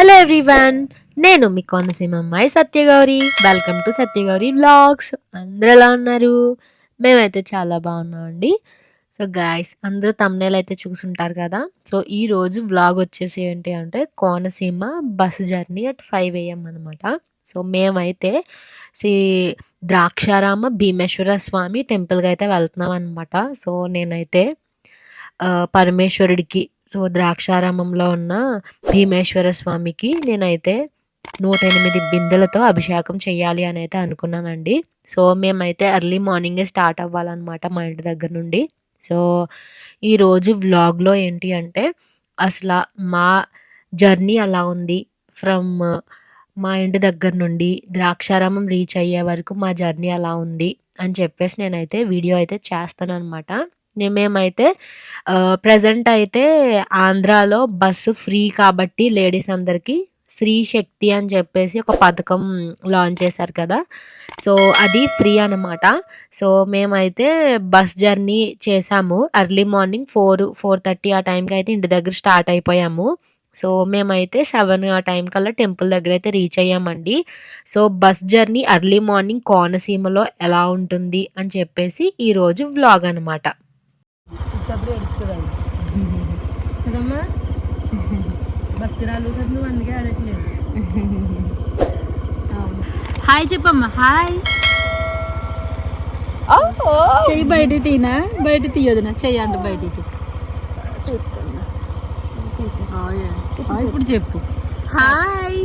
Hello everyone, నేను మీ కోనసీమ అమ్మాయి Satyagowri. Welcome to Satyagowri vlogs. అందరూ ఎలా ఉన్నారు? మేమైతే చాలా బాగున్నామండి. సో గాయస్, అందరూ తమ్నేల్ అయితే చూసుంటారు కదా. సో ఈ రోజు వ్లాగ్ వచ్చేసి ఏంటి అంటే Konaseema bus journey at 5 AM అనమాట. సో మేమైతే శ్రీ ద్రాక్షారామ భీమేశ్వర స్వామి టెంపుల్కి అయితే వెళ్తున్నాం అనమాట. సో నేనైతే పరమేశ్వరుడికి, సో ద్రాక్షారామంలో ఉన్న భీమేశ్వర స్వామికి నేనైతే 108 బిందెలతో అభిషేకం చేయాలి అని అయితే అనుకున్నానండి. సో మేమైతే ఎర్లీ మార్నింగే స్టార్ట్ అవ్వాలన్నమాట మా ఇంటి దగ్గర నుండి. సో ఈరోజు వ్లాగ్లో ఏంటి అంటే అసలు మా జర్నీ అలా ఉంది. ఫ్రమ్ మా ఇంటి దగ్గర నుండి ద్రాక్షారామం రీచ్ అయ్యే వరకు మా జర్నీ అలా ఉంది అని చెప్పేసి నేనైతే వీడియో అయితే చేస్తాను అనమాట. మేమైతే ప్రజెంట్ అయితే ఆంధ్రాలో బస్సు ఫ్రీ కాబట్టి లేడీస్ అందరికీ స్త్రీ శక్తి అని చెప్పేసి ఒక పథకం లాంచ్ చేశారు కదా. సో అది ఫ్రీ అనమాట. సో మేమైతే బస్ జర్నీ చేసాము. ఎర్లీ మార్నింగ్ 4:30 ఆ టైంకి అయితే ఇంటి దగ్గర స్టార్ట్ అయిపోయాము. సో మేమైతే 7 ఆ టైం కల్లా టెంపుల్ దగ్గర అయితే రీచ్ అయ్యామండి. So bus journey early morning కోనసీమలో ఎలా ఉంటుంది అని చెప్పేసి ఈరోజు వ్లాగ్ అనమాట. కదమ్మా భక్తురాలు కదా, నువ్వు అందుకే ఆడట్లేదు. హాయ్ చెప్పమ్మా. హాయ్ చెయ్యి బయట తీనా, బయట తీయదు నా చెయ్యి అంటే బయటికి. ఇప్పుడు చెప్పు హాయ్.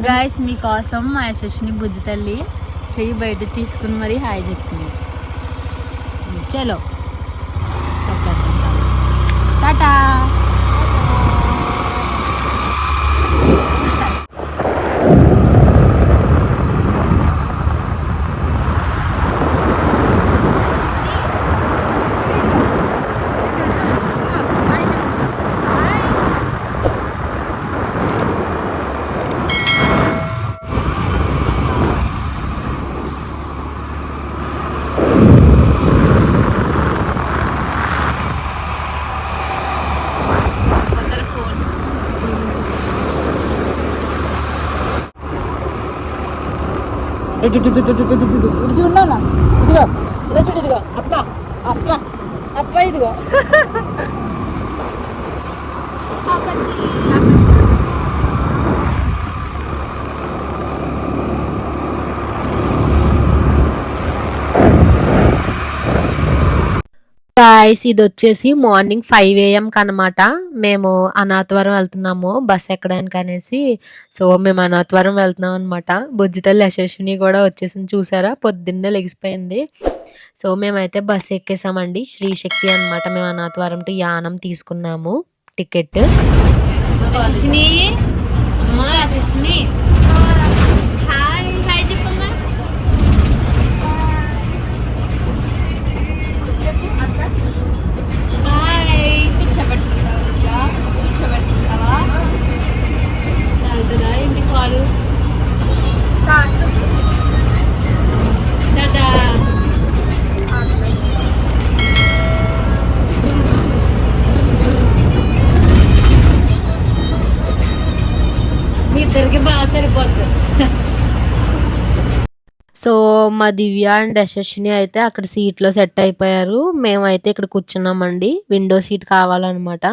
గాయస్ మీకోసం మా యశస్విని బుజ్జి తల్లి చెయ్యి బయట తీసుకుని మరి హాయ్ చెప్తుంది. చలో టాటా. చూడన్నా ఇదిగో, ఇలా చూడు, ఇదిగో అప్ప అప్ప అప్ప, ఇదిగో గాయ్స్, ఇది వచ్చేసి మార్నింగ్ 5 AM కనమాట. మేము అనాథవరం వెళ్తున్నాము బస్ ఎక్కడానికి అనేసి. సో మేము అనాథవరం వెళ్తున్నాం అనమాట. బుజ్జితల్లి యశస్విని కూడా వచ్చేసింది, చూసారా, పొద్దున్నే లెగిసిపోయింది. సో మేమైతే బస్ ఎక్కేసామండి. శ్రీశక్తి అనమాట. మేము అనాథవరం టు యానం తీసుకున్నాము టికెట్. యశస్విని యశస్విని హాయ్ హాయ్ చెప్పమ్మా. హాయ్ కూర్చోబెట్టుకుంటావా ఇంటి కాలు టాటా. మీ ఇద్దరికి బాగా సరిపోతుంది. సో మా దివ్య అండ్ యశస్విని అయితే అక్కడ సీట్లో సెట్ అయిపోయారు. మేమైతే ఇక్కడ కూర్చున్నామండి. విండో సీట్ కావాలన్నమాట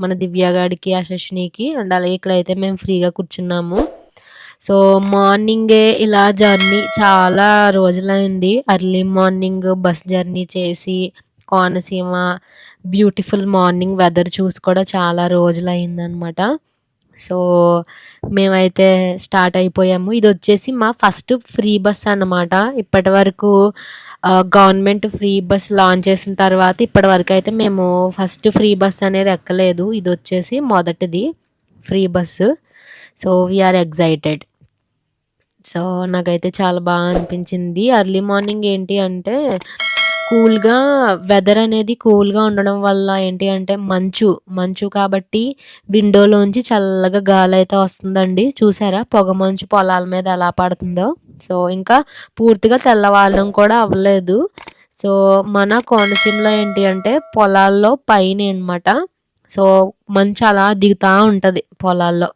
మన దివ్య గాడికి, యశస్వినికి. అండ్ అలాగే ఇక్కడైతే మేము ఫ్రీగా కూర్చున్నాము. సో మార్నింగే ఇలా జర్నీ చాలా రోజులైంది. ఎర్లీ మార్నింగ్ బస్ జర్నీ చేసి కోనసీమ బ్యూటిఫుల్ మార్నింగ్ వెదర్ చూసి కూడా చాలా రోజులైందనమాట. సో మేమైతే స్టార్ట్ అయిపోయాము. ఇది వచ్చేసి మా ఫస్ట్ ఫ్రీ బస్ అన్నమాట. ఇప్పటి వరకు గవర్నమెంట్ ఫ్రీ బస్ లాంచ్ చేసిన తర్వాత ఇప్పటి వరకు అయితే మేము ఫస్ట్ ఫ్రీ బస్ అనేది ఎక్కలేదు. ఇది వచ్చేసి మొదటిది free bus. So we are excited. సో నాకైతే చాలా బాగా అనిపించింది. ఎర్లీ మార్నింగ్ ఏంటి అంటే కూల్గా వెదర్ అనేది కూల్గా ఉండడం వల్ల ఏంటి అంటే మంచు కాబట్టి విండోలోంచి చల్లగా గాలి అయితే వస్తుందండి. చూసారా పొగ మంచు పొలాల మీద ఎలా పడుతుందో. సో ఇంకా పూర్తిగా తెల్లవారడం కూడా అవ్వలేదు. సో మన కోనసీమలో ఏంటి అంటే పొలాల్లో పైన అనమాట. సో మంచు అలా దిగుతా ఉంటది పొలాల్లో.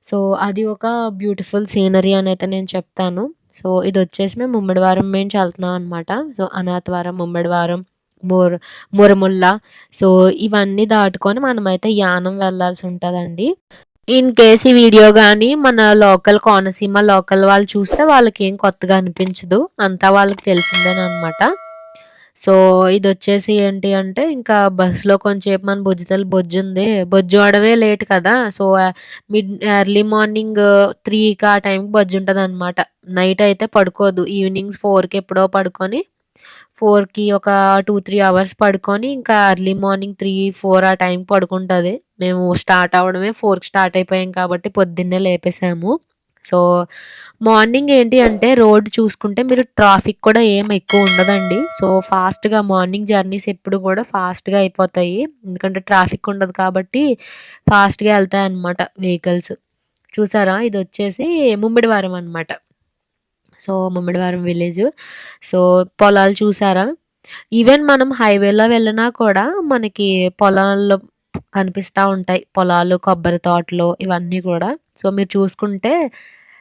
సో అది ఒక బ్యూటిఫుల్ సీనరీ అని అయితే నేను చెప్తాను. సో ఇదొచ్చేసి మేము ముమ్మిడివారం నుంచి వెళ్తున్నాం అనమాట. సో అనాథవరం, ముమ్మిడివారం, ముర్ మురముల్ల. సో ఇవన్నీ దాటుకొని మనమైతే యానం వెళ్ళాల్సి ఉంటదండి. ఇన్ కేస్ ఈ వీడియో గాని మన లోకల్ కోనసీమ లోకల్ వాళ్ళు చూస్తే వాళ్ళకేం కొత్తగా అనిపించదు. అంతా వాళ్ళకి తెలిసిందేననమాట. సో ఇదొచ్చేసి ఏంటి అంటే ఇంకా బస్సులో కొంచెంసేపు మన బొజ్జుంది. బొజ్జు అడవే లేట్ కదా! సో ఎర్లీ మార్నింగ్ 3కి ఆ టైంకి బొజ్జుంటదనమాట. నైట్ అయితే పడుకోదు. ఈవినింగ్ 4కి ఎప్పుడో పడుకొని 4కి ఒక 2, 3 అవర్స్ పడుకొని ఇంకా ఎర్లీ మార్నింగ్ 3, 4 ఆ టైంకి పడుకుంటది. మేము స్టార్ట్ అవ్వడమే 4కి స్టార్ట్ అయిపోయాం కాబట్టి పొద్దున్నే లేపేసాము. సో మార్నింగ్ ఏంటి అంటే రోడ్ చూసుకుంటే మీరు ట్రాఫిక్ కూడా ఏం ఎక్కువ ఉండదండి. సో ఫాస్ట్‌గా మార్నింగ్ జర్నీస్ ఎప్పుడు కూడా ఫాస్ట్‌గా అయిపోతాయి. ఎందుకంటే ట్రాఫిక్ ఉండదు కాబట్టి ఫాస్ట్‌గా ఎళ్తాయన్నమాట వెహికల్స్. చూసారా? ఇదొచ్చేసి ముమ్మిడివారం అనమాట. So Mummidivaram village. సో పొలాలు చూసారా? ఈవెన్ మనం హైవేలో వెళ్ళినా కూడా మనకి పొలాల్లో కనిపిస్తా ఉంటాయి. పొలాలు, కొబ్బరి తోటలు ఇవన్నీ కూడా. సో మీరు చూసుకుంటే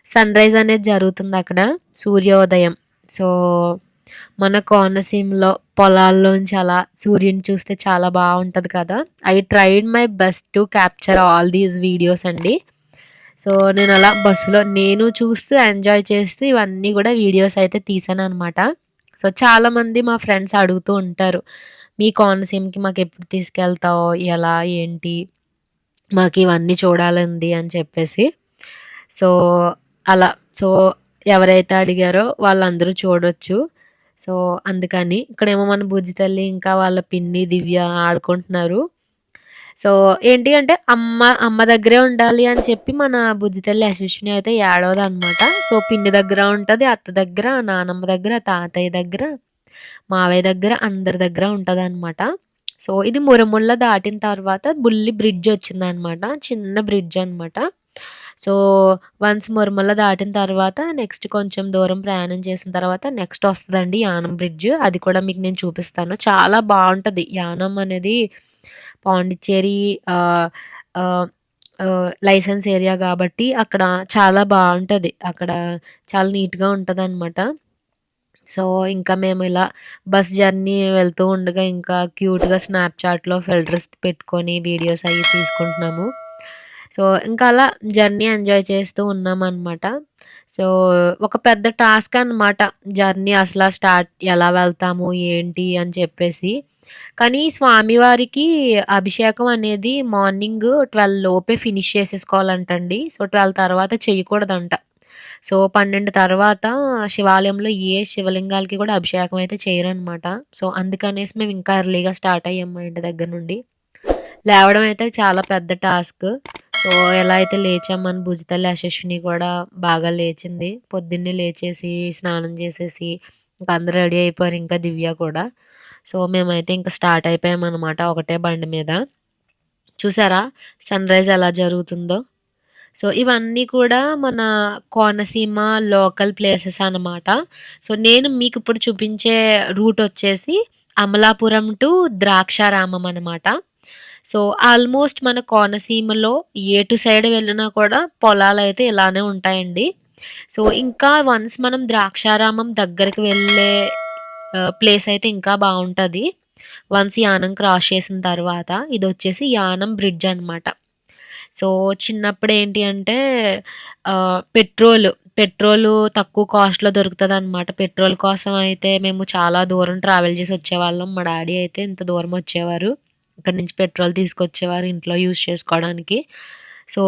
సన్‌రైజ్ అనేది జరుగుతుందక్కడ. సూర్యోదయం. సో మన కోనసీమలో పొలాల్లోంచి అలా సూర్యుడిని చూస్తే చాలా బావుంటది కదా! I tried my best to capture all these videos అండి. సో నేనలా బస్సులో నేను చూస్తూ ఎంజాయ్ చేస్తూ ఇవన్నీ గూడా వీడియోస్ అయితే తీశాననమాట. సో చాలామంది మా ఫ్రెండ్స్ అడుగుతూ ఉంటారు. "మీ కోనసీమకి మాకెప్పుడు తీసుకెళ్తావు? ఎలా? ఏంటి? మాకివన్నీ చూడాలంది" అని చెప్పేసి. సో అలా. సో ఎవరైతే అడిగారో వాళ్ళందరూ చూడొచ్చు. సో అందుకని. ఇక్కడేమో మన బుజ్జి తల్లి ఇంకా వాళ్ళ పిన్ని దివ్య ఆడుకుంటున్నారు. సో ఏంటి అంటే అమ్మ దగ్గరే ఉండాలి అని చెప్పి మన బుజ్జి తల్లి యశస్విని అయితే ఏడవదనమాట. సో పిన్ని దగ్గర ఉంటది. అత్త దగ్గర, నానమ్మ దగ్గర, తాతయ్య దగ్గర, మావయ్య దగ్గర అందరి దగ్గర ఉంటదనమాట. సో ఇది మురముళ్ళ దాటిన తర్వాత బుల్లి బ్రిడ్జ్ వచ్చిందనమాట. చిన్న బ్రిడ్జ్ అనమాట. సో వన్స్ మురముళ్ళ దాటిన తర్వాత నెక్స్ట్ కొంచెం దూరం ప్రయాణం చేసిన తర్వాత నెక్స్ట్ వస్తదండి యానం బ్రిడ్జ్. అది కూడా మీకు నేను చూపిస్తాను. చాలా బావుంటది. యానం అనేది పాండిచ్చేరి ఆహ్, ఆహ్, లైసెన్స్ ఏరియా గాబట్టి అక్కడ చాలా బావుంటది. అక్కడ చాలా నీట్‌గా ఉంటదనమాట. సో, ఇంకా మేము ఇలా బస్ జర్నీ వెళ్తూ ఉండగా ఇంకా క్యూట్‌గా స్నాప్‌చాట్‌లో ఫిల్టర్స్ పెట్టుకొని వీడియోస్ అయ్యి తీసుకుంటున్నాము. సో, ఇంకా అలా జర్నీ ఎంజాయ్ చేస్తూ ఉన్నామనమాట. సో, ఒక పెద్ద టాస్క్ అనమాట. జర్నీ అసల ఎలా వెళ్తాము, ఏంటి అని చెప్పేసి. కానీ స్వామివారికి అభిషేకం అనేది మార్నింగ్ 12 లోపే ఫినిష్ చేసేసుకోవాలంటండి. సో, 12 తర్వాత చేయకూడదంట. సో 12 తర్వాత శివాలయంలో ఏ శివలింగాలకి కూడా అభిషేకం అయితే చేయరనమాట. సో అందుకనేసి మేము ఇంకా ఎర్లీగా స్టార్ట్ అయ్యాం మా ఇంటి దగ్గర నుండి. లేవడం అయితే చాలా పెద్ద టాస్క్. సో ఎలా అయితే లేచాం మన భుజితల్లి యశస్విని కూడా బాగా లేచింది. పొద్దున్నే లేచేసి స్నానం చేసేసి ఇంకా అందరూ రెడీ అయిపోయారు. ఇంకా దివ్య కూడా. సో మేమైతే ఇంకా స్టార్ట్ అయిపోయామనమాట ఒకటే బండి మీద. చూసారా సన్‌రైజ్ ఎలా జరుగుతుందో? సో ఇవన్నీ కూడా మన కోనసీమ లోకల్ ప్లేసెస్ అనమాట. సో నేను మీకిప్పుడు చూపించే రూట్ వచ్చేసి అమలాపురం టు ద్రాక్షారామం అనమాట. సో ఆల్మోస్ట్ మన కోనసీమలో ఎటు సైడ్ వెళ్ళినా కూడా పొలాలైతే ఇలానే ఉంటాయండి. సో ఇంకా వన్స్ మనం ద్రాక్షారామం దగ్గరికి వెళ్ళే ప్లేస్ అయితే ఇంకా బావుంటది. వన్స్ యానం క్రాస్ చేసిన తర్వాత ఇదొచ్చేసి యానం బ్రిడ్జ్ అనమాట. సో చిన్నప్పుడు ఏంటి అంటే పెట్రోలు తక్కువ కాస్ట్‌లో దొరుకుతదనమాట. పెట్రోల్ కోసం అయితే మేము చాలా దూరం ట్రావెల్ చేసి వచ్చేవాళ్ళం. మా డాడీ అయితే ఇంత దూరం వచ్చేవారు. ఇక్కడి నుంచి పెట్రోల్ తీసుకొచ్చేవారు ఇంట్లో యూజ్ చేసుకోవడానికి. సో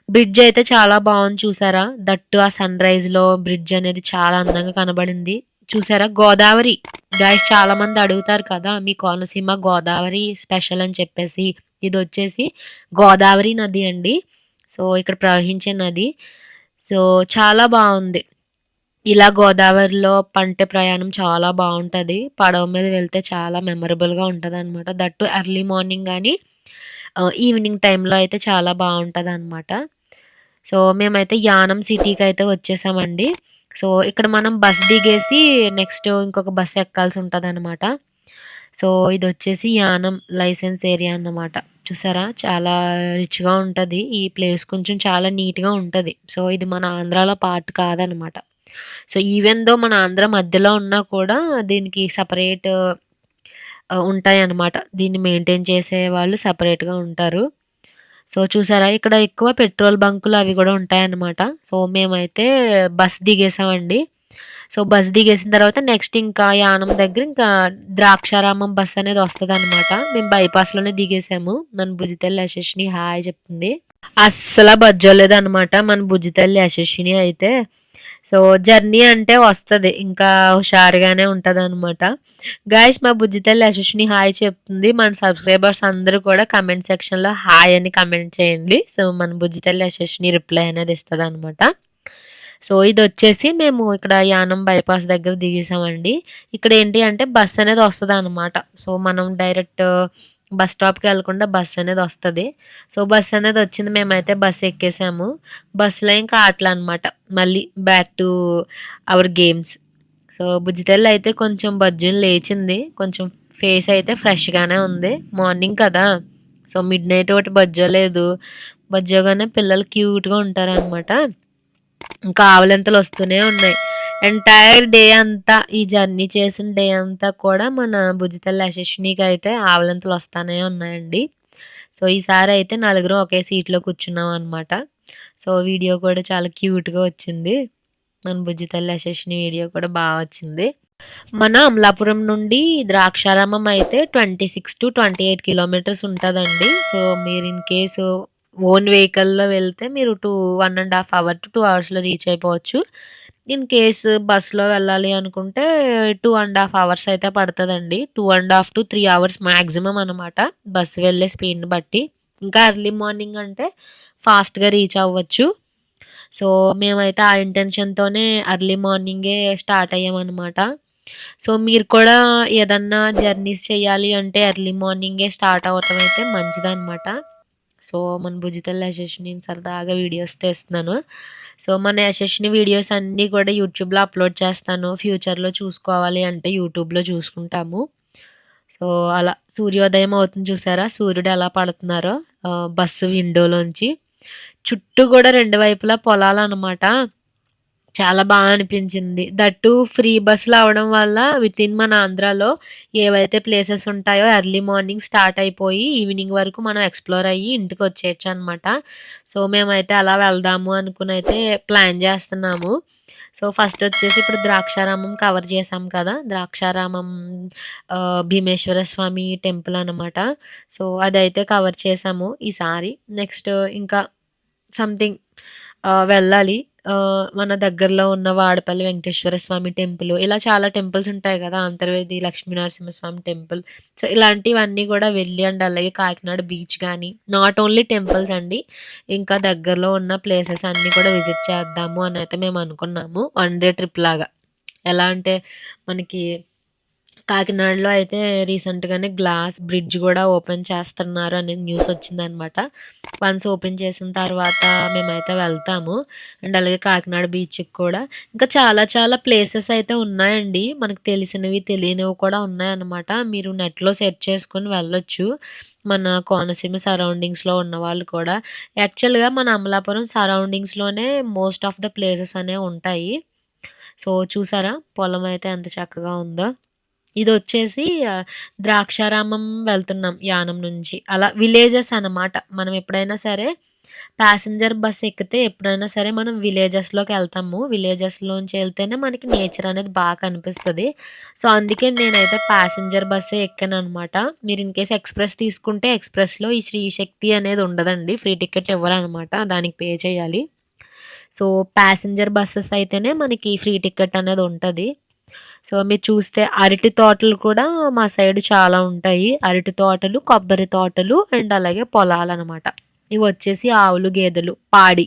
బ్రిడ్జ్ అయితే చాలా బావుంది చూసారా? దట్టు ఆ సన్‌రైజ్‌లో బ్రిడ్జ్ అనేది చాలా అందంగా కనబడింది. చూసారా? గోదావరి గైస్ చాలామంది అడుగుతారు కదా! మీ కోనసీమ గోదావరి స్పెషల్ అని చెప్పేసి. ఇదొచ్చేసి గోదావరి నది అండి. సో ఇక్కడ ప్రవహించే నది. సో చాలా బావుంది. ఇలా గోదావరిలో పంటె ప్రయాణం చాలా బావుంటది. పడవ మీద వెళ్తే చాలా మెమరబుల్‌గా ఉంటదనమాట. దట్ టూ ఎర్లీ మార్నింగ్ గాని, ఈవినింగ్ టైంలో అయితే చాలా బావుంటదనమాట. సో మేమైతే యానం సిటీకైతే వచ్చేసామండి. సో ఇక్కడ మనం బస్ దిగేసి నెక్స్ట్ ఇంకొక బస్ ఎక్కాల్సి ఉంటదనమాట. సో ఇదొచ్చేసి యానం లైసెన్స్ ఏరియా అన్నమాట. చూసారా? చాలా రిచ్‌గా ఉంటది. ఈ ప్లేస్ కొంచెం చాలా నీట్‌గా ఉంటది. సో ఇది మన ఆంధ్రాలో పార్ట్ కాదనమాట. సో ఈవెన్ దో మన ఆంధ్ర మధ్యలో ఉన్నా కూడా దీనికి సెపరేట్ ఉంటాయన్నమాట. దీన్ని మెయింటైన్ చేసేవాళ్ళు సెపరేట్‌గా ఉంటారు. సో చూసారా? ఇక్కడ ఎక్కువ పెట్రోల్ బంకులు అవి గూడా ఉంటాయన్నమాట. సో మేమైతే బస్ దిగేసామండి. సో బస్ దిగేసిన తర్వాత నెక్స్ట్ ఇంకా యానం దగ్గర ఇంకా ద్రాక్షారామం బస్ అనేది వస్తదనమాట. మేము బైపాస్‌లోనే దిగేసాము. మన బుజ్జితల్లి యశస్విని హాయ్ చెప్తుంది. అస్సల బజ్జోలేదనమాట మన బుజ్జితల్లి యశస్విని అయితే. సో జర్నీ అంటే వస్తది. ఇంకా హుషారుగానే ఉంటదనమాట. గైస్ మా బుజ్జితల్లి యశస్విని హాయ్ చెప్తుంది. మన సబ్స్క్రైబర్స్ అందరూ కూడా కామెంట్ సెక్షన్‌లో హాయ్ అని కామెంట్ చేయండి. సో మన బుజ్జితల్లి యశస్విని రిప్లై అనేది ఇస్తదనమాట. సో ఇదొచ్చేసి మేము ఇక్కడ యానం బైపాస్ దగ్గర దిగేసామండి. ఇక్కడ ఏంటి అంటే బస్ అనేది వస్తదనమాట. సో మనం డైరెక్ట్ బస్ స్టాప్‌కి వెళ్ళకుండా బస్ అనేది వస్తది. సో బస్ అనేది వచ్చింది. మేమైతే బస్ ఎక్కేసాము. బస్‌లో ఇంకా ఆటలనమాట. మళ్ళీ back to our games. So బుజ్జితల్లి అయితే కొంచెం బజ్జున లేచింది. కొంచెం ఫేస్ అయితే ఫ్రెష్‌గానే ఉంది. మార్నింగ్ కదా! సో మిడ్‌నైట్ ఒకటి బజ్జోలేదు. బజ్జోగానే పిల్లలు క్యూట్‌గా ఉంటారనమాట. ఇంకా ఆవలింతలు వస్తూనే ఉన్నాయి. ఎంటైర్ డే అంతా ఈ జర్నీ చేసిన డే అంతా కూడా మన బుజ్జితల్లి యశస్వినికి అయితే ఆవలింతలు వస్తానే ఉన్నాయండి. సో ఈసారి అయితే నలుగురం ఒకే సీట్‌లో కూర్చున్నాం అనమాట. సో వీడియో కూడా చాలా క్యూట్‌గా వచ్చింది. మన బుజ్జితల్లి యశస్విని వీడియో కూడా బాగా వచ్చింది. మన అమలాపురం నుండి ద్రాక్షారామం అయితే 26-28 కిలోమీటర్స్ ఉంటదండి. సో మీరు ఇన్ కేసు ఓన్ వెహికల్‌లో వెళ్తే మీరు 1½ అవర్ టు 2 అవర్స్‌లో రీచ్ అయిపోవచ్చు. ఇన్ కేస్ బస్‌లో వెళ్ళాలి అనుకుంటే 2½ అవర్స్ అయితే పడతదండి. 2½ to 3 అవర్స్ మాక్సిమం అనమాట. బస్సు వెళ్ళే స్పీడ్‌ని బట్టి. ఇంకా ఎర్లీ మార్నింగ్ అంటే ఫాస్ట్‌గా రీచ్ అవ్వచ్చు. సో మేమైతే ఆ ఇంటెన్షన్‌తోనే ఎర్లీ మార్నింగే స్టార్ట్ అయ్యామనమాట. సో మీరు కూడా ఏదన్నా జర్నీస్ చేయాలి అంటే ఎర్లీ మార్నింగే స్టార్ట్ అవ్వటం అయితే మంచిదనమాట. సో మన బుజ్జితల్లి యశస్విని సరదాగా వీడియోస్ తీస్తున్నాను. సో మన యశస్విని వీడియోస్ అన్నీ కూడా యూట్యూబ్‌లో అప్లోడ్ చేస్తాను. ఫ్యూచర్‌లో చూసుకోవాలి అంటే యూట్యూబ్‌లో చూసుకుంటాము. సో అలా సూర్యోదయం అవుతుంది చూసారా? సూర్యుడు ఎలా పడుతున్నారో బస్సు విండోలోంచి. చుట్టూ కూడా 2 వైపులా పొలాలనమాట. చాలా అనిపించింది. దట్ టూ ఫ్రీ బస్సులు అవ్వడం వల్ల వితిన్ మన ఆంధ్రాలో ఏవైతే ప్లేసెస్ ఉంటాయో ఎర్లీ మార్నింగ్ స్టార్ట్ అయిపోయి ఈవినింగ్ వరకు మనం ఎక్స్‌ప్లోర్ అయ్యి ఇంటికొచ్చేయొచ్చనమాట. సో మేమైతే అలా వెళ్దాము అనుకునైతే ప్లాన్ చేస్తున్నాము. సో ఫస్ట్ వచ్చేసి ఇప్పుడు ద్రాక్షారామం కవర్ చేసాం కదా! ద్రాక్షారామం భీమేశ్వర స్వామి టెంపుల్ అనమాట. సో అదైతే కవర్ చేసాము ఈసారి. నెక్స్ట్ ఇంకా సంథింగ్ వెళ్ళాలి. మన దగ్గరలో ఉన్న వాడపల్లి వెంకటేశ్వర స్వామి టెంపుల్ ఇలా చాలా టెంపుల్స్ ఉంటాయి కదా! అంతర్వేది లక్ష్మీనరసింహస్వామి టెంపుల్. సో ఇలాంటివన్నీ కూడా వెళ్ళి అండ్ అలాగే కాకినాడ బీచ్ గానీ, నాట్ ఓన్లీ టెంపుల్స్ అండి. ఇంకా దగ్గరలో ఉన్న ప్లేసెస్ అన్నీ కూడా విజిట్ చేద్దాము అనైతే మేము అనుకున్నాము. వన్ డే ట్రిప్ లాగా. ఎలా అంటే మనకి కాకినాడలో అయితే రీసెంట్‌గానే గ్లాస్ బ్రిడ్జ్ గూడా ఓపెన్ చేస్తున్నారు అనేది న్యూస్ వచ్చిందనమాట. వన్స్ ఓపెన్ చేసిన తర్వాత మేమైతే వెళ్తాము. అండ్ అలాగే కాకినాడ బీచ్‌కి కూడా. ఇంకా చాలా చాలా ప్లేసెస్ అయితే ఉన్నాయండి. మనకు తెలిసినవి, తెలియనివి కూడా ఉన్నాయన్నమాట. మీరు నెట్‌లో సెర్చ్ చేసుకొని వెళ్ళొచ్చు. మన కోనసీమ సరౌండింగ్స్‌లో ఉన్నవాళ్ళు కూడా. యాక్చువల్‌గా మన అమలాపురం సరౌండింగ్స్‌లోనే మోస్ట్ ఆఫ్ ద ప్లేసెస్ అనేవి ఉంటాయి. సో చూసారా? పొలం అయితే ఎంత చక్కగా ఉందో. ఇదొచ్చేసి ద్రాక్షారామం వెళ్తున్నాం యానం నుంచి. అలా విలేజెస్ అనమాట. మనం ఎప్పుడైనా సరే ప్యాసింజర్ బస్ ఎక్కితే ఎప్పుడైనా సరే మనం విలేజెస్‌లోకెళ్తాము. విలేజెస్‌లోంచి ఎళ్తేనే మనకి నేచర్ అనేది బాగా కనిపిస్తది. సో, అందుకే నేనైతే ప్యాసింజర్ బస్సే ఎక్కాననమాట. మీరు ఇన్ కేస్ ఎక్స్‌ప్రెస్ తీసుకుంటే ఎక్స్‌ప్రెస్‌లో ఈ శ్రీ శక్తి అనేది ఉండదండి. ఫ్రీ టికెట్ ఇవ్వరనమాట. దానికి పే చేయాలి. సో, ప్యాసింజర్ బసెస్ అయితేనే మనకి ఫ్రీ టికెట్ అనేది ఉంటది. సో, మీరు చూస్తే అరటి తోటలు కూడా మా సైడ్ చాలా ఉంటాయి. అరటి తోటలు, కొబ్బరి తోటలు అండ్ అలాగే పొలాలనమాట. ఇవొచ్చేసి ఆవులు, గేదెలు, పాడి.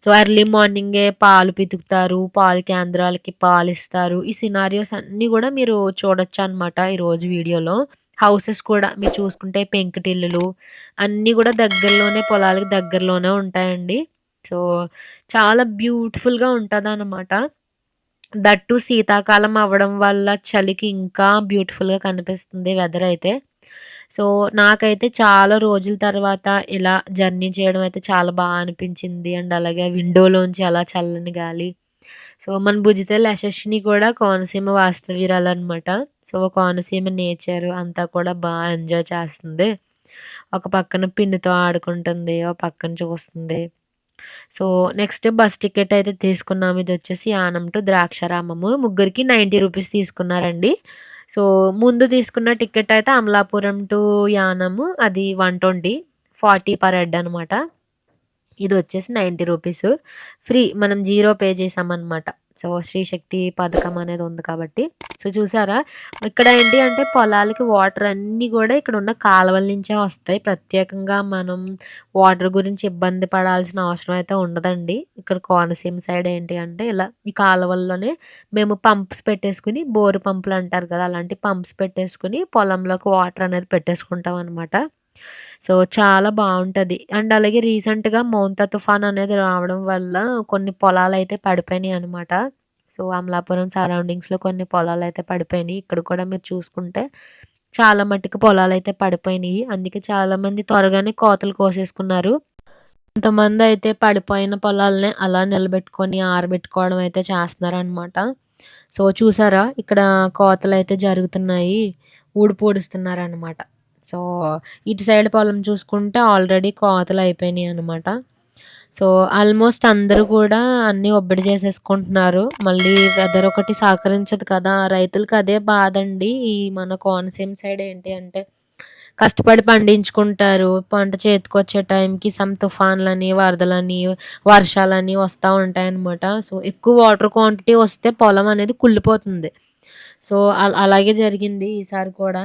సో, ఎర్లీ మార్నింగే పాలు పితుకుతారు. పాలు కేంద్రాలకి పాలిస్తారు. ఈ సినారియోస్ అన్నీ గూడా మీరు చూడొచ్చనమాట ఈరోజు వీడియోలో. హౌసెస్ కూడా మీరు చూసుకుంటే పెంకుటిల్లులు అన్నీ గూడా దగ్గరలోనే పొలాలకి దగ్గరలోనే ఉంటాయండి. సో, చాలా బ్యూటిఫుల్‌గా ఉంటదనమాట. దట్టు శీతాకాలం అవ్వడం వల్ల చలికి ఇంకా బ్యూటిఫుల్‌గా కనిపిస్తుంది వెదర్ అయితే. సో, నాకైతే చాలా రోజుల తర్వాత ఇలా జర్నీ చేయడం అయితే చాలా అనిపించింది. అండ్ అలాగే విండోలోంచి అలా చల్లని గాలి. సో, మన భుజితెల యశస్విని కూడా కోనసీమ వాస్తవ్యురాలనమాట. సో, కోనసీమ నేచర్ అంతా కూడా ఎంజాయ్ చేస్తుంది. ఒక పక్కన పిన్నితో ఆడుకుంటుంది. ఒక పక్కన చూస్తుంది. సో, నెక్స్ట్ బస్ టికెట్ అయితే తీసుకున్నాము. ఇదొచ్చేసి యానం టు ద్రాక్షారామము. ముగ్గురికి 90 రూపీస్ తీసుకున్నారండి. సో, ముందు తీసుకున్న టికెట్ అయితే అమలాపురం టు యానము అది 120, 40 పర్ హెడ్ అనమాట. ఇదొచ్చేసి 90 రూపీస్. ఫ్రీ. మనం 0 పే చేశామనమాట. సో, శ్రీశక్తి పథకం అనేది ఉంది కాబట్టి. సో, చూసారా? ఇక్కడ ఏంటి అంటే పొలాలకి వాటర్ అన్నీ గూడా ఇక్కడున్న కాలువల నుంచే వస్తాయి. ప్రత్యేకంగా మనం వాటర్ గురించి ఇబ్బంది పడాల్సిన అవసరం అయితే ఉండదండి. ఇక్కడ కోనసీమ సైడ్ ఏంటి అంటే ఇలా ఈ కాలువల్లోనే మేము పంప్స్ పెట్టేసుకొని బోరు పంపులంటారు కదా! అలాంటి పంప్స్ పెట్టేసుకొని పొలంలోకి వాటర్ అనేది పెట్టేసుకుంటామనమాట. సో, చాలా బావుంటది. అండ్ అలాగే రీసెంట్‌గా మౌంతా తుఫాన్ అనేది రావడం వల్ల కొన్ని పొలాలైతే పడిపోయినాయనమాట. సో, అమలాపురం సరౌండింగ్స్‌లో కొన్ని పొలాలైతే పడిపోయినియి. ఇక్కడ కూడా మీరు చూసుకుంటే చాలా మట్టుకు పొలాలైతే పడిపోయినియి. అందుకే చాలామంది త్వరగానే కోతలు కోసేసుకున్నారు. కొంతమందయితే పడిపోయిన పొలాల్ని అలా నిలబెట్టుకొని ఆరబెట్టుకోవడం అయితే చేస్తున్నారనమాట. సో, చూసారా? ఇక్కడ కోతలైతే జరుగుతున్నాయి. ఊడ్పుడుస్తున్నారనమాట. సో, ఇటు సైడ్ పొలం చూసుకుంటే ఆల్రెడీ కోతలయిపోయినియనమాట. సో, ఆల్మోస్ట్ అందరూ కూడా అన్నీ ఒబ్బడి చేసేసుకుంటున్నారు. మళ్ళీ వెదర్ ఒకటి సహకరించదు కదా! రైతులకి అదే బాధండి. ఈ మన కోనసీమ సైడ్ ఏంటి అంటే కష్టపడి పండించుకుంటారు. పంట చేతికొచ్చే టైంకి తుఫాన్లని, వరదలని, వర్షాలని వస్తా ఉంటాయన్నమాట. సో, ఎక్కువ వాటర్ క్వాంటిటీ వస్తే పొలం అనేది కుళ్ళిపోతుంది. సో, అలాగే జరిగింది ఈసారి కూడా.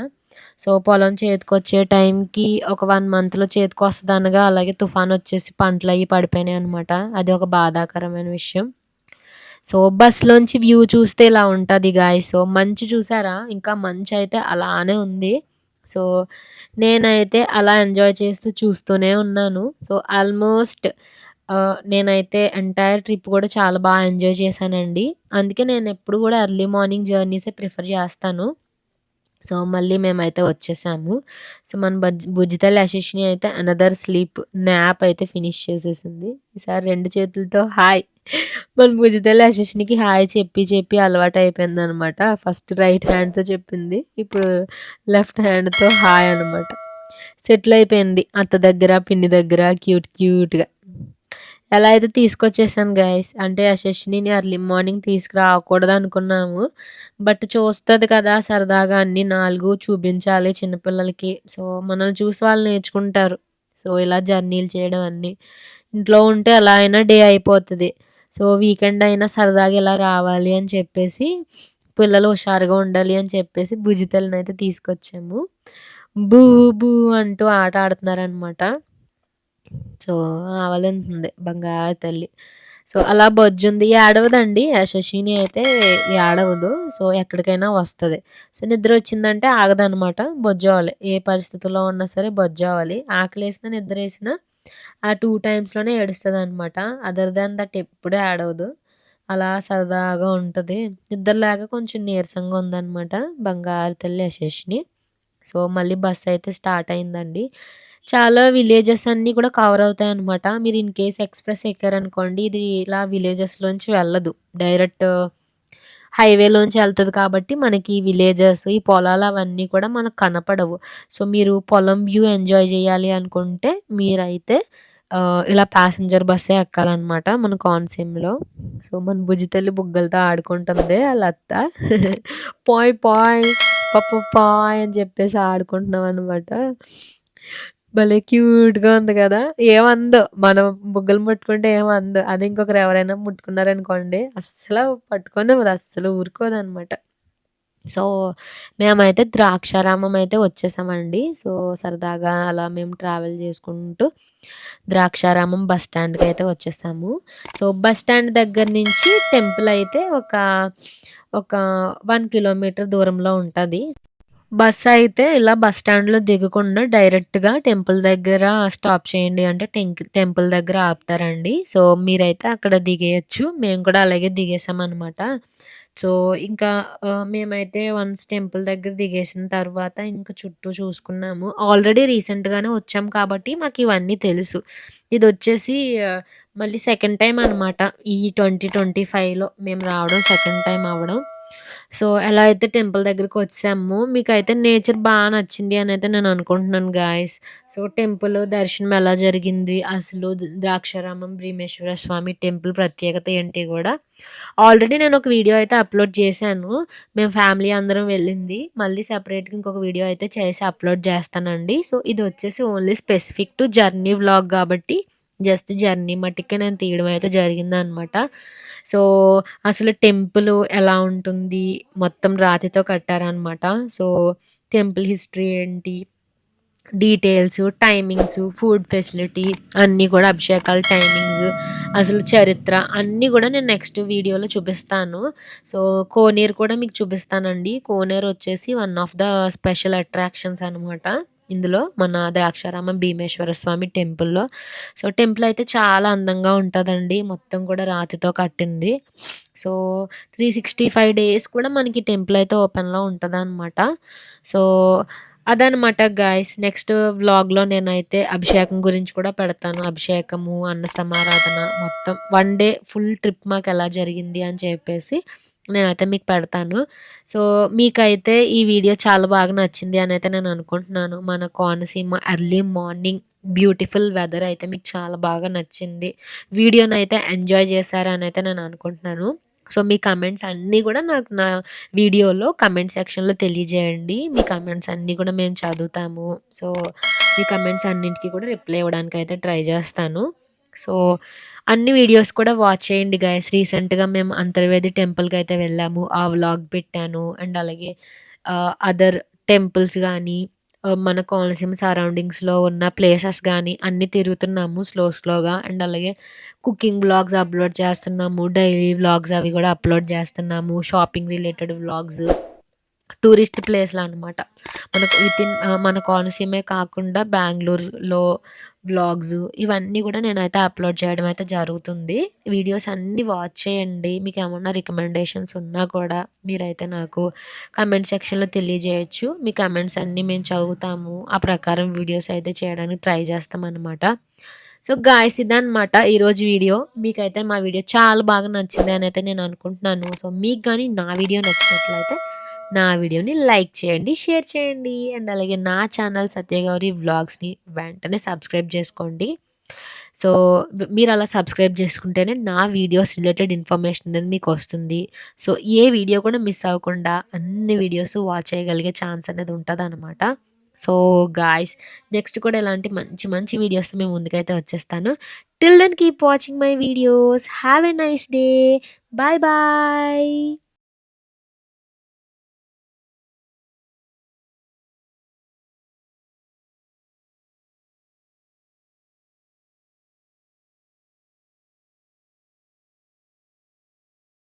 సో, పొలం చేతికొచ్చే టైంకి ఒక 1 మంత్‌లో చేతికొస్తదనగా అలాగే తుఫానొచ్చేసి పంటలయ్యి పడిపోయినాయన్నమాట. అది ఒక బాధాకరమైన విషయం. సో, బస్‌లోంచి వ్యూ చూస్తే ఇలా ఉంటది గాయ్స్. సో, మంచు చూసారా? ఇంకా మంచయితే అలానే ఉంది. సో, నేనైతే అలా ఎంజాయ్ చేస్తూ చూస్తూనే ఉన్నాను. సో, ఆల్మోస్ట్ నేనైతే ఎంటైర్ ట్రిప్ కూడా చాలా ఎంజాయ్ చేశానండి. అందుకే నేనెప్పుడు గూడా ఎర్లీ మార్నింగ్ జర్నీసే ప్రిఫర్ చేస్తాను. సో, మళ్ళీ మేమైతే వచ్చేసాము. సో, మన బుజ్జితల్లి యశస్విని అయితే అనదర్ స్లీప్ న్యాప్ అయితే ఫినిష్ చేసేసింది. ఈసారి 2 చేతులతో హాయ్. మన బుజ్జితల్లి యశస్వినికి హాయ్ చెప్పి చెప్పి అలవాటయిపోయిందనమాట. ఫస్ట్ రైట్ హ్యాండ్‌తో చెప్పింది. ఇప్పుడు లెఫ్ట్ హ్యాండ్‌తో హాయ్ అనమాట. సెటిల్ అయిపోయింది. అత్త దగ్గర, పిన్ని దగ్గర క్యూట్‌గా. ఎలా అయితే తీసుకొచ్చేసాను గైస్. అంటే యశస్వినిని ఎర్లీ మార్నింగ్ తీసుకురాకూడదనుకున్నాము. బట్ చూస్తది కదా! సరదాగా అన్నీ 4 చూపించాలి చిన్నపిల్లలకి. సో, మనల్ని చూసి వాళ్ళు నేర్చుకుంటారు. సో, ఇలా జర్నీలు చేయడం అన్నీ. ఇంట్లో ఉంటే ఎలా అయినా డే అయిపోతది. సో, వీకెండ్ అయినా సరదాగా ఇలా రావాలి అని చెప్పేసి, పిల్లలు హుషారుగా ఉండాలి అని చెప్పేసి బుజ్జితల్లినైతే తీసుకొచ్చాము. బూ బూ అంటూ ఆట ఆడుతున్నారనమాట. సో, ఆవలింతుంది బంగారు తల్లి. సో, అలా బొజ్జుంది. ఏడవదండి యశస్విని అయితే ఏడవదు. సో, ఎక్కడికైనా వస్తది. సో, నిద్రొచ్చిందంటే ఆగదనమాట. బొజ్జోవాలి. ఏ పరిస్థితిలో ఉన్నా సరే బొజ్జోవాలి. ఆకలేసినా, నిద్రేసినా ఆ 2 టైమ్స్‌లోనే ఏడుస్తదనమాట. అదర్ దాన్ దట్ ఎప్పుడూ ఏడవదు. అలా సరదాగా ఉంటది. నిద్ర లేక కొంచెం నీరసంగా ఉందనమాట బంగారు తల్లి యశస్విని. సో, మళ్ళీ బస్సయితే స్టార్ట్ అయిందండి. చాలా విలేజెస్ అన్నీ కూడా కవర్ అవుతాయన్నమాట. మీరు ఇన్ కేస్ ఎక్స్‌ప్రెస్ ఎక్కారనుకోండి, ఇది ఇలా విలేజెస్‌లోంచి వెళ్ళదు. డైరెక్ట్ హైవేలోంచి ఎళ్తది కాబట్టి మనకి ఈ విలేజెస్, ఈ పొలాలు అవన్నీ కూడా మనకు కనపడవు. సో, మీరు పొలం వ్యూ ఎంజాయ్ చేయాలి అనుకుంటే మీరైతే ఇలా ప్యాసింజర్ బస్సే ఎక్కాలనమాట మన కోనసీమలో. సో, మన బుజ్జితల్లి బుగ్గలతో ఆడుకుంటుంది ఆళ్ళ అత్త. పాయ్ పాయ్ పాయ్ అని చెప్పేసి ఆడుకుంటున్నామనమాట. భలే క్యూట్‌గా ఉంది గదా! ఏమందో మనం బుగ్గలు ముట్టుకుంటే ఏమందో. అదే ఇంకొకరు ఎవరైనా ముట్టుకున్నారనుకోండి అస్సలు పట్టుకోనివ్వదు. అస్సలు ఊరుకోదనమాట. సో, మేమైతే ద్రాక్షారామం అయితే వచ్చేసామండి. సో, సరదాగా అలా మేము ట్రావెల్ చేసుకుంటూ ద్రాక్షారామం బస్ స్టాండ్‌కయితే వచ్చేసాము. సో, బస్ స్టాండ్ దగ్గర నుంచి టెంపుల్ అయితే ఒక 1 కిలోమీటర్ దూరంలో ఉంటది. బస్సయితే ఇలా బస్ స్టాండ్‌లో దిగకుండా డైరెక్ట్‌గా టెంపుల్ దగ్గర స్టాప్ చేయండి అంటే టెంపుల్ దగ్గర ఆపుతారండి. సో, మీరైతే అక్కడ దిగేయొచ్చు. మేము కూడా అలాగే దిగేసామనమాట. సో, ఇంకా మేమైతే వన్స్ టెంపుల్ దగ్గర దిగేసిన తర్వాత ఇంక చుట్టూ చూసుకున్నాము. ఆల్రెడీ రీసెంట్‌గానే వచ్చాం కాబట్టి మాకివన్నీ తెలుసు. ఇదొచ్చేసి మళ్ళీ సెకండ్ టైమ్ అనమాట. ఈ 2025లో మేము రావడం సెకండ్ టైమ్ అవ్వడం. సో, ఎలా అయితే టెంపుల్ దగ్గరకొచ్చేసామో మీకైతే నేచర్ నచ్చింది అనైతే నేను అనుకుంటున్నాను గాయ్స్. సో, టెంపుల్ దర్శనం ఎలా జరిగింది? అసలు ద్రాక్షారామం భీమేశ్వర స్వామి టెంపుల్ ప్రత్యేకత ఏంటి గూడా ఆల్రెడీ నేనొక వీడియో అయితే అప్‌లోడ్ చేశాను. మేము ఫ్యామిలీ అందరం వెళ్ళింది. మళ్ళీ సెపరేట్‌గా ఇంకొక వీడియో అయితే చేసి అప్‌లోడ్ చేస్తానండి. సో, ఇదొచ్చేసి only specific to journey vlog గాబట్టి జస్ట్ జర్నీ మట్టికే నేను తీయడం అయితే జరిగిందనమాట. సో, అసలు టెంపుల్ ఎలా ఉంటుంది? మొత్తం రాతితో కట్టారనమాట. సో, టెంపుల్ హిస్టరీ ఏంటి? డీటెయిల్స్, టైమింగ్స్, ఫుడ్ ఫెసిలిటీ అన్నీ కూడా అభిషేకాల టైమింగ్స్, అసలు చరిత్ర అన్నీ గూడా నేను నెక్స్ట్ వీడియోలో చూపిస్తాను. సో, కోనేరు కూడా మీకు చూపిస్తానండి. కోనేరు వచ్చేసి one of the special attractions అనమాట. ఇందులో మన ద్రాక్షారామం భీమేశ్వర స్వామి టెంపుల్‌లో. సో, టెంపుల్ అయితే చాలా అందంగా ఉంటదండి. మొత్తం కూడా రాతితో కట్టింది. సో, 365 డేస్ కూడా మనకి టెంపుల్ అయితే ఓపెన్‌లో ఉంటదనమాట. సో, అదనమాట గాయ్స్. నెక్స్ట్ వ్లాగ్‌లో నేనైతే అభిషేకం గురించి కూడా పెడతాను. అభిషేకము, అన్న సమారాధన మొత్తం 1 డే ఫుల్ ట్రిప్ మాకెలా జరిగింది అని చెప్పేసి నేనైతే మీకు పెడతాను. సో, మీకైతే ఈ వీడియో చాలా బాగా నచ్చింది అనైతే నేను అనుకుంటున్నాను. మన Konaseema early morning beautiful weather అయితే మీకు చాలా బాగా నచ్చింది. వీడియోనైతే ఎంజాయ్ చేశారనైతే నేను అనుకుంటున్నాను. సో, మీ కమెంట్స్ అన్నీ గూడా నాకు నా వీడియోలో కమెంట్ సెక్షన్‌లో తెలియజేయండి. మీ కమెంట్స్ అన్నీ కూడా మేము చదువుతాము. సో, మీ కమెంట్స్ అన్నింటికి కూడా రిప్లై ఇవ్వడానికైతే ట్రై చేస్తాను. సో, అన్ని వీడియోస్ కూడా వాచ్ చేయండి గైస్. రీసెంట్‌గా మేము అంతర్వేది టెంపుల్‌కైతే వెళ్ళాము. ఆ వ్లాగ్ పెట్టాను. అండ్ అలాగే అదర్ టెంపుల్స్ గానీ, మన కోనసీమ సరౌండింగ్స్‌లో ఉన్న ప్లేసెస్ గానీ అన్నీ తిరుగుతున్నాము స్లోగా. అండ్ అలాగే కుకింగ్ వ్లాగ్స్ అప్‌లోడ్ చేస్తున్నాము. డైలీ వ్లాగ్స్ అవి గూడా అప్‌లోడ్ చేస్తున్నాము. Shopping related vlogs. టూరిస్ట్ ప్లేస్‌లనమాట. మనకు మన కోనసీమే కాకుండా బెంగుళూరులో వ్లాగ్స్ ఇవన్నీ గూడా నేనైతే అప్‌లోడ్ చేయడం అయితే జరుగుతుంది. వీడియోస్ అన్నీ వాచ్ చేయండి. మీకేమన్నా రికమెండేషన్స్ ఉన్నా కూడా మీరైతే నాకు కామెంట్ సెక్షన్‌లో తెలియజేయొచ్చు. మీ కామెంట్స్ అన్నీ మేము చదువుతాము. ఆ ప్రకారం వీడియోస్ అయితే చేయడానికి ట్రై చేస్తామనమాట. సో, గాయ్స్ ఇదనమాట ఈరోజు వీడియో. మీకైతే మా వీడియో చాలా బాగా నచ్చింది అనైతే నేను అనుకుంటున్నాను. సో, మీకు గాని నా వీడియో నచ్చినట్లయితే నా వీడియోని లైక్ చేయండి, షేర్ చేయండి. అండ్ అలాగే నా ఛానల్ సత్యగౌరి వ్లాగ్స్‌ని వెంటనే సబ్స్క్రైబ్ చేసుకోండి. సో, మీరు అలా సబ్స్క్రైబ్ చేసుకుంటేనే నా వీడియోస్ రిలేటెడ్ ఇన్ఫర్మేషన్ అనేది మీకొస్తుంది. సో, ఏ వీడియో కూడా మిస్ అవ్వకుండా అన్ని వీడియోస్ వాచ్ చేయగలిగే ఛాన్స్ అనేది ఉంటదనమాట. సో, గాయ్స్ నెక్స్ట్ కూడా ఇలాంటి మంచి వీడియోస్‌తో మీ ముందుకైతే వచ్చేస్తాను. Till then keep watching my videos. Have a nice day. Bye bye.